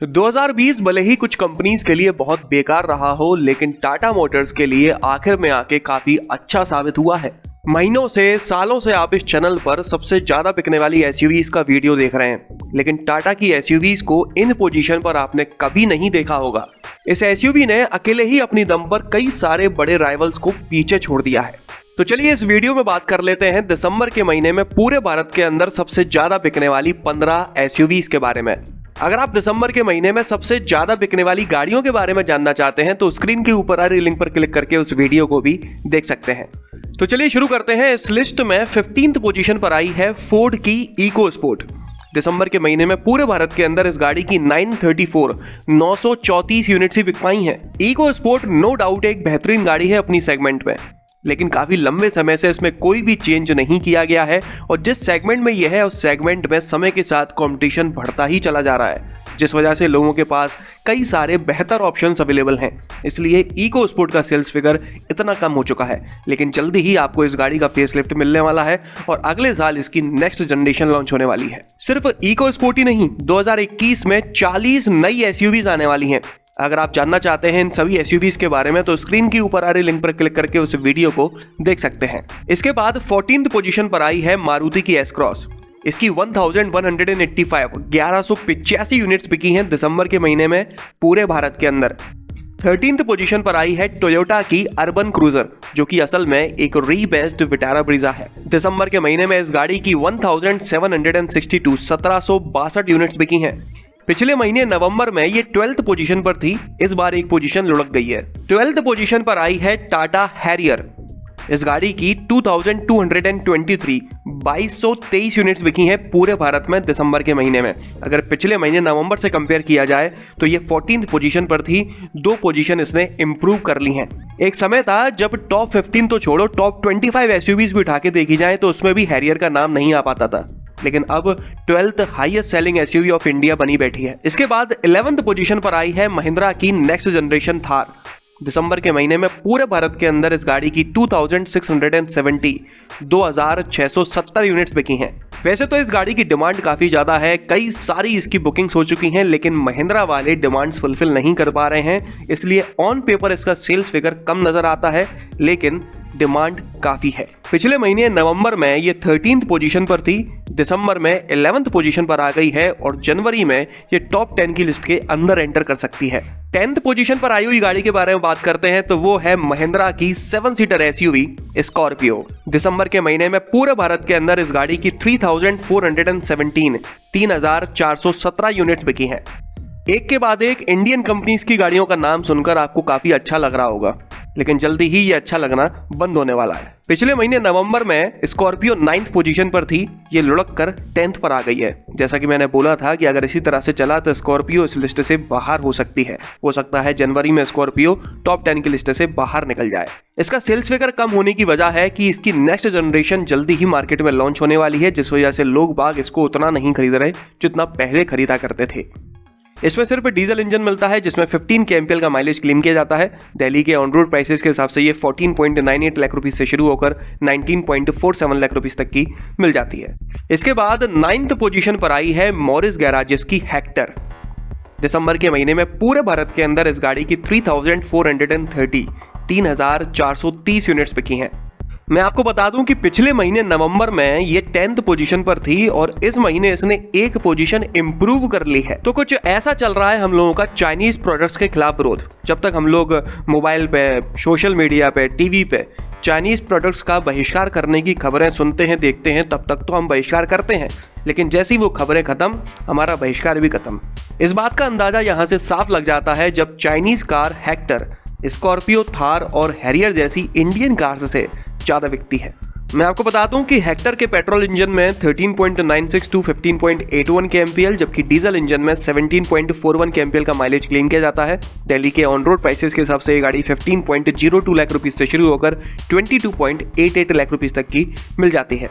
दो 2020 भले ही कुछ कंपनीज के लिए बहुत बेकार रहा हो, लेकिन टाटा मोटर्स के लिए आखिर में आके काफी अच्छा साबित हुआ है। महीनों से सालों से आप इस चैनल पर सबसे ज्यादा बिकने वाली एसयूवीज का वीडियो देख रहे हैं, लेकिन टाटा की एसयूवीज को इन पोजीशन पर आपने कभी नहीं देखा होगा। इस एसयूवी ने अकेले ही अपनी दम पर कई सारे बड़े राइवल्स को पीछे छोड़ दिया है। तो चलिए इस वीडियो में बात कर लेते हैं दिसंबर के महीने में पूरे भारत के अंदर सबसे ज्यादा बिकने वाली 15 एसयूवीज के बारे में। अगर आप दिसंबर के महीने में सबसे ज्यादा बिकने वाली गाड़ियों के बारे में जानना चाहते हैं तो स्क्रीन के ऊपर आ रही लिंक पर क्लिक करके उस वीडियो को भी देख सकते हैं। तो चलिए शुरू करते हैं। इस लिस्ट में 15th पोजीशन पर आई है फोर्ड की इको स्पोर्ट। दिसंबर के महीने में पूरे भारत के अंदर इस गाड़ी की 934 यूनिट्स ही बिक पाई हैं। इको स्पोर्ट नो डाउट एक बेहतरीन गाड़ी है अपनी सेगमेंट में, लेकिन काफी लंबे समय से इसमें कोई भी चेंज नहीं किया गया है और जिस सेगमेंट में यह है उस सेगमेंट में समय के साथ कंपटीशन बढ़ता ही चला जा रहा है, जिस वजह से लोगों के पास कई सारे बेहतर ऑप्शंस अवेलेबल हैं। इसलिए इको स्पोर्ट का सेल्स फिगर इतना कम हो चुका है, लेकिन जल्दी ही आपको इस गाड़ी का फेसलिफ्ट मिलने वाला है और अगले साल इसकी नेक्स्ट जनरेशन लॉन्च होने वाली है। सिर्फ इको स्पोर्ट ही नहीं, 2021 में 40 नई एसयूवीज आने वाली हैं। अगर आप जानना चाहते हैं इन सभी एसयूवीज के बारे में तो स्क्रीन के ऊपर आ रही लिंक पर क्लिक करके उस वीडियो को देख सकते हैं। इसके बाद 14th पोजीशन पर आई है मारुति की एस क्रॉस। इसकी 1185 यूनिट्स बिकी हैं दिसंबर के महीने में पूरे भारत के अंदर। 13th पोजीशन पर आई है टोयोटा की अर्बन क्रूजर, जो कि असल में एक रीबेस्ड विटारा ब्रीजा है। दिसंबर के महीने में इस गाड़ी की 1762 यूनिट्स बिकी हैं। पिछले महीने नवंबर में ये 12th पोजीशन पर थी, इस बार एक पोजीशन लुढ़क गई है। 12th पोजीशन पर आई है टाटा हैरियर। इस गाड़ी की 2223 यूनिट्स बिकी हैं पूरे भारत में दिसंबर के महीने में। अगर पिछले महीने नवंबर से कंपेयर किया जाए तो ये 14th पोजीशन पर थी, 2 पोजीशन इसने इंप्रूव कर ली हैं। एक समय था जब टॉप 15 तो छोड़ो, टॉप 25 एसयूवीज भी उठा के देखी जाए तो उसमें भी हैरियर का नाम नहीं आ पाता था, लेकिन अब 12th highest selling SUV of India बनी बैठी है। इसके बाद 11th पोजीशन पर आई है महिंद्रा की नेक्स्ट जनरेशन थार। दिसंबर के महीने में पूरे भारत के अंदर इस गाड़ी की 2670 यूनिट्स बिकी हैं। वैसे तो इस गाड़ी की डिमांड काफी ज्यादा है, कई सारी इसकी बुकिंग्स हो चुकी हैं, लेकिन महिंद्रा वाले डिमांड्स फुलफिल नहीं कर पा रहे हैं, इसलिए ऑन पेपर इसका सेल्स फिगर कम नजर आता है, लेकिन डिमांड काफी है। पिछले महीने नवंबर में ये 13th पोजीशन पर थी, दिसंबर में 11th पोजीशन पर आ गई है और जनवरी में ये टॉप 10 की लिस्ट के अंदर एंटर कर सकती है। 10th पोजीशन पर आई हुई गाड़ी के बारे में बात करते हैं तो वो है महिंद्रा की 7 सीटर एसयूवी स्कॉर्पियो। दिसंबर के महीने में पूरे भारत के अंदर इस गाड़ी की 3417 यूनिट्स बिकी हैं। एक के बाद एक इंडियन कंपनीज की गाड़ियों का नाम सुनकर आपको काफी अच्छा लग रहा होगा, लेकिन जल्दी ही ये अच्छा लगना बंद होने वाला है। पिछले महीने नवंबर में स्कॉर्पियो 9th पोजीशन पर थी, ये लुढ़क कर 10th पर आ गई है। जैसा कि मैंने बोला था कि अगर इसी तरह से चला तो स्कॉर्पियो इस लिस्ट से बाहर हो सकती है। हो सकता है जनवरी में स्कॉर्पियो टॉप 10 की लिस्ट से बाहर निकल जाए। इसका सेल्स फिगर कम होने की वजह है कि इसकी नेक्स्ट जनरेशन जल्दी ही मार्केट में लॉन्च होने वाली है, जिस वजह से लोग बाग इसको उतना नहीं खरीद रहे जितना पहले खरीदा करते थे। इसमें सिर्फ डीजल इंजन मिलता है जिसमें 15 kmpl का माइलेज क्लेम किया जाता है। दिल्ली के ऑन रोड प्राइसेस के हिसाब से ये 14.98 लाख रुपीस से शुरू होकर 19.47 लाख रुपीस तक की मिल जाती है। इसके बाद 9th पोजीशन पर आई है मॉरिस गैराजेस की हेक्टर। दिसंबर के महीने में पूरे भारत के अंदर इस गाड़ी की 3430 यूनिट्स बिकी हैं। मैं आपको बता दूं कि पिछले महीने नवंबर में ये 10th पोजीशन पर थी और इस महीने इसने एक पोजीशन इंप्रूव कर ली है। तो कुछ ऐसा चल रहा है हम लोगों का चाइनीज प्रोडक्ट्स के खिलाफ विरोध। जब तक हम लोग मोबाइल पे, सोशल मीडिया पे, टीवी पे चाइनीज प्रोडक्ट्स का बहिष्कार करने की खबरें सुनते हैं, देखते हैं, तब तक तो हम बहिष्कार करते हैं, लेकिन जैसे ही वो खबरें खत्म हमारा बहिष्कार भी खत्म। इस बात का अंदाजा यहाँ से साफ लग जाता है जब Chinese car Hector, Scorpio, Thar और हैरियर जैसी इंडियन कार्स से ज्यादा बिकती है। मैं आपको बता दूं कि हेक्टर के पेट्रोल इंजन में 13.96 टू 15.81 kmpl, जबकि डीजल इंजन में 17.41 kmpl का माइलेज क्लेम किया जाता है। दिल्ली के ऑन रोड प्राइसेस के हिसाब से ये गाड़ी 15.02 लाख रुपीस से शुरू होकर 22.88 लाख रुपीस तक की मिल जाती है।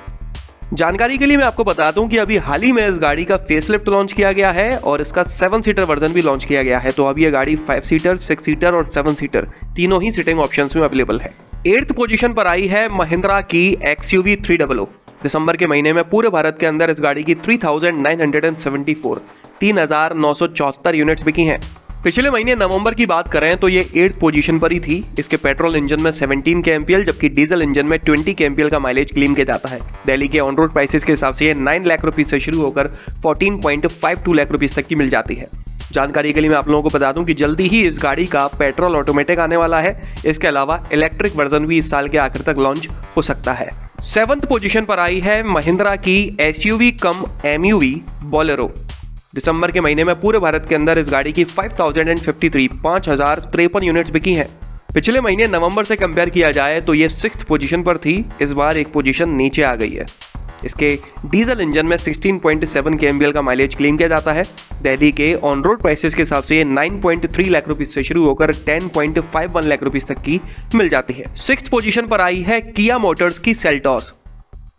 जानकारी के लिए मैं आपको बता दूं कि अभी हाल ही में इस गाड़ी का फेसलिफ्ट लॉन्च किया गया है और इसका 7 सीटर वर्जन भी लॉन्च किया गया है। तो अब ये गाड़ी 5 सीटर, 6 सीटर और 7 सीटर तीनों ही सीटिंग ऑप्शंस में अवेलेबल है। 8th पोजीशन पर आई है महिंद्रा की XUV 300। दिसंबर के महीने में पूरे भारत के अंदर इस गाड़ी की 3,974 यूनिट्स बिकी हैं। पिछले महीने नवंबर की बात करें तो ये 8th पोजीशन पर ही थी। इसके पेट्रोल इंजन में 17 kmpl जबकि डीजल इंजन में 20 kmpl का माइलेज क्लेम किया जाता है। दिल्ली के ऑन रोड प्राइसेस के हिसाब से ये 9 लाख रुपीस से शुरू होकर 14.52 लाख रुपीस तक की मिल जाती है। जानकारी के लिए मैं आप लोगों को बता दूं कि जल्दी ही इस गाड़ी का पेट्रोल ऑटोमेटिक आने वाला है। इसके अलावा इलेक्ट्रिक वर्जन भी इस साल के आखिर तक लॉन्च हो सकता है। 7th पोजीशन पर आई है महिंद्रा की SUV कम MUV बोलेरो। दिसंबर के महीने में पूरे भारत के अंदर इस गाड़ी की 5,053 यूनिट्स बिकी हैं। पिछले महीने नवंबर से कंपेयर किया जाए तो ये 6th पोजीशन पर थी, इस बार एक पोजीशन नीचे आ गई है। इसके डीजल इंजन में 16.7 kmpl का माइलेज क्लेम किया जाता है। दिल्ली के ऑन रोड प्राइसेस के हिसाब से ये 9.3 लाख रुपीस से शुरू होकर 10.51 लाख रुपीस तक की मिल जाती है। 6th पोजीशन पर आई है किया मोटर्स की सेल्टॉस।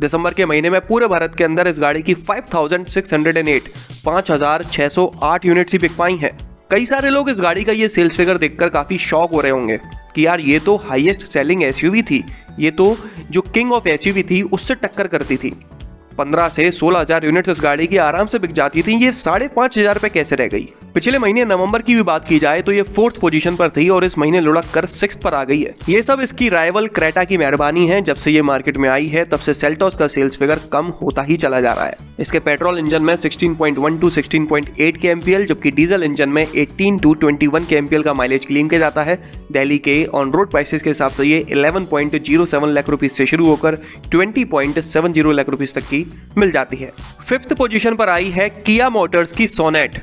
दिसंबर के महीने में पूरे भारत के अंदर इस गाड़ी की 5,608 यूनिट्स ही बिक पाई हैं। कई सारे लोग इस गाड़ी का ये सेल्स फिगर देखकर काफी शॉक हो रहे होंगे कि यार ये तो हाईएस्ट सेलिंग SUV थी, ये तो जो किंग ऑफ SUV थी उससे टक्कर करती थी। 15 से 16,000 यूनिट्स इस गाड़ी की आराम से बिक जाती थी, ये 5,500 पे कैसे रह गई। पिछले महीने नवंबर की भी बात की जाए तो ये 4th पोजीशन पर थी और इस महीने लुढ़क कर 6th पर आ गई है। ये सब इसकी राइवल क्रेटा की मेहरबानी है। जब से ये मार्केट में आई है तब से सेल्टॉस का सेल्स फिगर कम होता ही चला जा रहा है। इसके पेट्रोल इंजन में 16.1 to 16.8 kmpl जबकि डीजल इंजन में 18 to 21 kmpl का माइलेज क्लेम किया जाता है। दिल्ली के ऑन रोड प्राइसेस के हिसाब से ये 11.07 लाख रुपीस से शुरू होकर 20.70 लाख रुपीस तक की मिल जाती है। 5th पोजीशन पर आई है किया मोटर्स की सोनेट।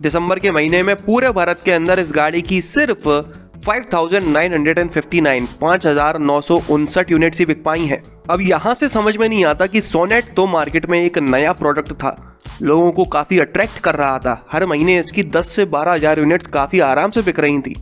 दिसंबर के महीने में पूरे भारत के अंदर इस गाड़ी की सिर्फ 5,959 यूनिट्स ही बिक पाई हैं। अब यहाँ से समझ में नहीं आता कि सोनेट तो मार्केट में एक नया प्रोडक्ट था, लोगों को काफी अट्रैक्ट कर रहा था। हर महीने इसकी 10 से 12,000 यूनिट्स काफी आराम से बिक रही थी।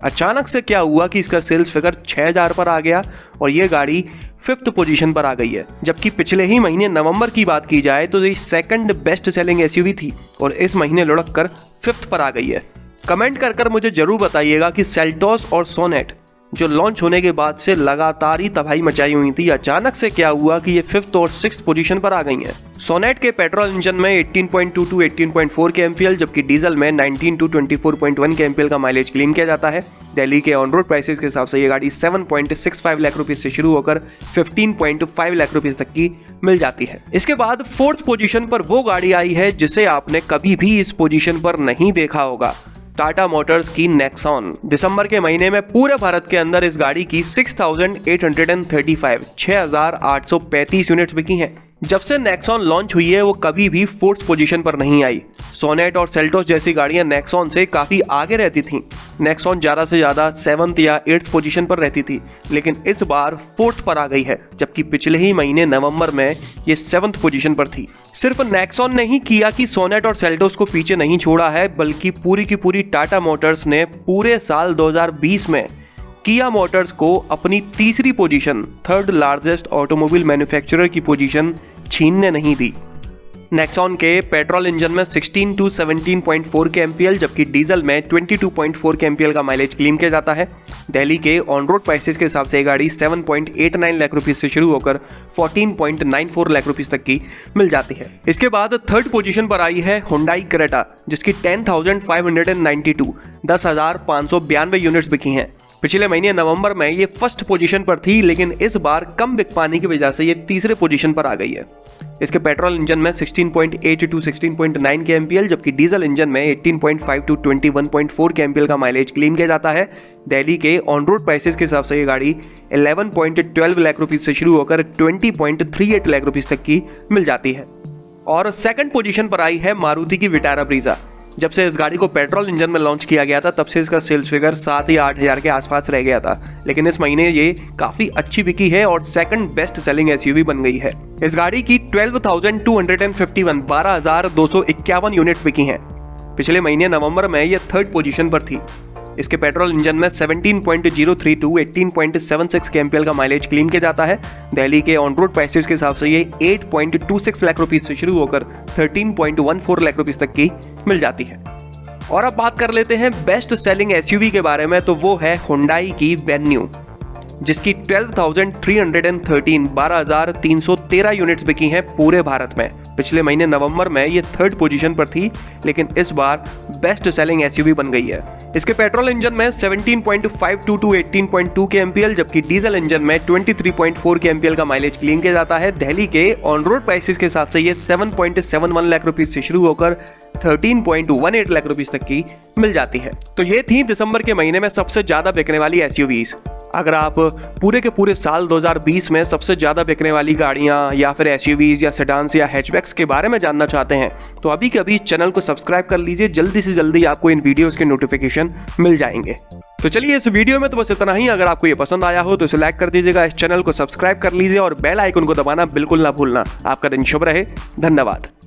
अचानक से क्या हुआ कि इसका सेल्स फिगर 6,000 पर आ गया और ये गाड़ी 5th पोजीशन पर आ गई है। जबकि पिछले ही महीने नवंबर की बात की जाए तो ये 2nd बेस्ट सेलिंग SUV थी और इस महीने लुढ़क कर 5th पर आ गई है। कमेंट कर मुझे जरूर बताइएगा कि सेल्टॉस और सोनेट जो लॉन्च होने के बाद से लगातार ही तबाही मचाई हुई थी, अचानक से क्या हुआ कि ये 5th और 6th पोजीशन पर आ गई हैं। सोनेट के पेट्रोल इंजन में 18.2 to 18.4 kmpl जबकि डीजल में 19 to 24.1 kmpl का माइलेज क्लेम किया जाता है। दिल्ली के ऑन रोड प्राइसेस के हिसाब से ये गाड़ी 7.65 लाख रुपीस से शुरू होकर 15.5 लाख रुपीस तक की मिल जाती है। इसके बाद 4th पोजीशन पर वो गाड़ी आई है जिसे आपने कभी भी इस पोजीशन पर नहीं देखा होगा, टाटा मोटर्स की नेक्सॉन। दिसंबर के महीने में पूरे भारत के अंदर इस गाड़ी की 6,835 यूनिट्स बिकी हैं। जब से नेक्सॉन लॉन्च हुई है वो कभी भी 4th पोजीशन पर नहीं आई। सोनेट और सेल्टॉस जैसी गाड़ियां नेक्सॉन से काफी आगे रहती थीं। नेक्सॉन ज्यादा से ज्यादा 7th या 8th पोजीशन पर रहती थी, लेकिन इस बार 4th पर आ गई है, जबकि पिछले ही महीने नवंबर में ये 7th पोजीशन पर थी। सिर्फ नेक्सॉन ने ही किया कि सोनेट और सेल्टॉस को पीछे नहीं छोड़ा है, बल्कि पूरी की पूरी टाटा मोटर्स ने पूरे साल 2020 में किया मोटर्स को अपनी तीसरी position, 3rd largest automobile manufacturer की पोजीशन छीनने नहीं दी। नेक्सॉन के पेट्रोल इंजन में 16 to 17.4 kmpl जबकि डीजल में 22.4 kmpl का माइलेज क्लेम किया जाता है। दिल्ली के ऑन रोड प्राइसेस के हिसाब से ये गाड़ी 7.89 लाख रुपीस से शुरू होकर 14.94 लाख रुपीस तक की मिल जाती है। इसके बाद 3rd पोजीशन पर आई है हुंडई क्रेटा जिसकी 10,592 यूनिट्स बिकी हैं। पिछले महीने नवंबर में ये 1st पोजीशन पर थी, लेकिन इस बार कम बिक पाने की वजह से ये तीसरे पोजीशन पर आ गई है। इसके पेट्रोल इंजन में 16.8 to 16.9 kmpl जबकि डीजल इंजन में 18.5 to 21.4 kmpl का माइलेज क्लेम किया जाता है। दिल्ली के ऑन रोड प्राइसेस के हिसाब से ये गाड़ी 11.12 लाख रुपीस से शुरू होकर 20.38 लाख रुपीस तक की मिल जाती है। और 2nd पोजीशन पर आई है मारुति की विटारा ब्रीजा। जब से इस गाड़ी को पेट्रोल इंजन में लॉन्च किया गया था तब से इसका सेल्स फिगर 7 या 8,000 के आसपास रह गया था, लेकिन इस महीने ये काफी अच्छी बिकी है और 2nd बेस्ट सेलिंग SUV बन गई है। इस गाड़ी की 12,251 यूनिट्स बिकी हैं। पिछले महीने नवंबर में ये 3rd पोजीशन पर थी। इसके पेट्रोल इंजन में 17.032 18.76 kmpl का माइलेज क्लेम किया जाता है। दिल्ली के ऑन रोड प्राइसेस के हिसाब से ये 8.26 लाख रुपीस से शुरू होकर 13.14 लाख रुपीस तक की मिल जाती है। और अब बात कर लेते हैं बेस्ट सेलिंग एसयूवी के बारे में, तो वो है हुंडई की वेन्यू, जिसकी 12,313 यूनिट्स बिकी हैं पूरे भारत में। पिछले महीने नवंबर में ये 3rd पोजीशन पर थी, लेकिन इस बार बेस्ट सेलिंग एसयूवी बन गई है। इसके पेट्रोल इंजन में 17.52 to 18.2 kmpl, जबकि डीजल इंजन में 23.4 kmpl का माइलेज क्लेम किया जाता है। दिल्ली के ऑन रोड प्राइसेस के हिसाब से ये 7.71 लाख रुपीस से शुरू होकर 13.18 लाख रुपीस तक की मिल जाती है। तो ये थी दिसंबर के महीने में सबसे ज्यादा बिकने वाली एसयूवीज। अगर आप पूरे के पूरे साल 2020 में सबसे ज़्यादा बिकने वाली गाड़ियाँ या फिर एसयूवीज या सेडान्स या हैचबैक्स के बारे में जानना चाहते हैं तो अभी के अभी चैनल को सब्सक्राइब कर लीजिए। जल्दी से जल्दी आपको इन वीडियोस के नोटिफिकेशन मिल जाएंगे। तो चलिए इस वीडियो में तो बस इतना ही। अगर आपको ये पसंद आया हो तो इसे लाइक कर दीजिएगा, इस चैनल को सब्सक्राइब कर लीजिए और बेल आइकन को दबाना बिल्कुल ना भूलना। आपका दिन शुभ रहे। धन्यवाद।